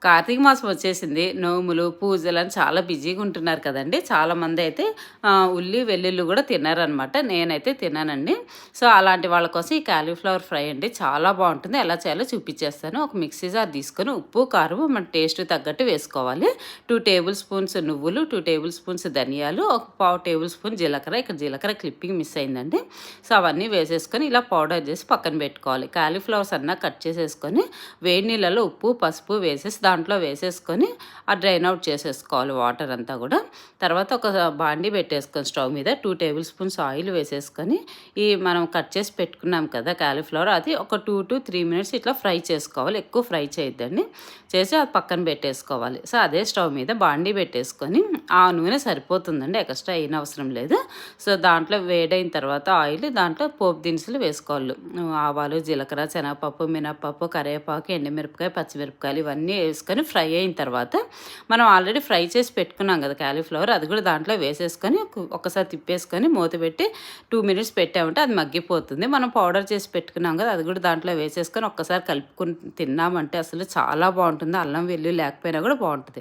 కార్తీక మాసం వచ్చేసింది. నోములు, పూజలని చాలా బిజీగా ఉంటున్నారు కదండీ! చాలామంది అయితే ఉల్లి, వెల్లుల్లి కూడా తినరనమాట. నేనైతే తిననండి. సో, అలాంటి వాళ్ళ కోసం ఈ కాలీఫ్లవర్ ఫ్రై అండి చాలా బావుంటుంది. ఎలా చేయాలో చూపించేస్తాను. ఒక మిక్సీ జార్ తీసుకొని ఉప్పు, కారం మన టేస్ట్‌కి తగ్గట్టు వేసుకోవాలి. 2 టేబుల్ స్పూన్స్ నువ్వులు, 2 టేబుల్ స్పూన్స్ ధనియాలు, ఒక పావు టేబుల్ స్పూన్ జీలకర్ర. ఇక్కడ జీలకర్ర క్లిప్పింగ్ మిస్ అయిందండి. సో, అవన్నీ వేసేసుకొని ఇలా పౌడర్ చేసి పక్కన పెట్టుకోవాలి. కాలీఫ్లవర్స్ సన్నగా కట్ చేసేసుకొని వేడి నీళ్ళలో ఉప్పు, పసుపు వేసేసి దాంట్లో వేసేసుకొని డ్రైన్ అవుట్ చేసేసుకోవాలి వాటర్ అంతా కూడా. తర్వాత ఒక బాండీ పెట్టేసుకొని స్టవ్ మీద 2 టేబుల్ స్పూన్స్ ఆయిల్ వేసేసుకొని ఈ మనం కట్ చేసి పెట్టుకున్నాం కదా కాలీఫ్లవర్, అది ఒక 2 to 3 మినిట్స్ ఇట్లా ఫ్రై చేసుకోవాలి. ఎక్కువ ఫ్రై చేయొద్దండి. చేసి అది పక్కన పెట్టేసుకోవాలి. సో, అదే స్టవ్ మీద బాండీ పెట్టేసుకొని ఆ నూనె సరిపోతుందండి, ఎక్స్ట్రా అయిన అవసరం లేదు. సో, దాంట్లో వేడైన తర్వాత ఆయిల్, దాంట్లో పోపు దినుసులు వేసుకోవాలి. ఆవాలు, జీలకర్ర, శనగపప్పు, మినపప్పు, కరివేపాకు, ఎండుమిరపకాయ, పచ్చిమిరపకాయలు ఇవన్నీ వేసుకొని ఫ్రై అయిన తర్వాత మనం ఆల్రెడీ ఫ్రై చేసి పెట్టుకున్నాం కదా కాలీఫ్లవర్, అది కూడా దాంట్లో వేసేసుకొని ఒకసారి తిప్పేసుకొని మూత పెట్టి 2 మినిట్స్ పెట్టామంటే అది మగ్గిపోతుంది. మనం పౌడర్ చేసి పెట్టుకున్నాం కదా, అది కూడా దాంట్లో వేసేసుకొని ఒక్కసారి కలుపుకుని తిన్నామంటే అసలు చాలా బాగుంటుంది. అల్లం వెల్లుల్లి లేకపోయినా కూడా బాగుంటుంది.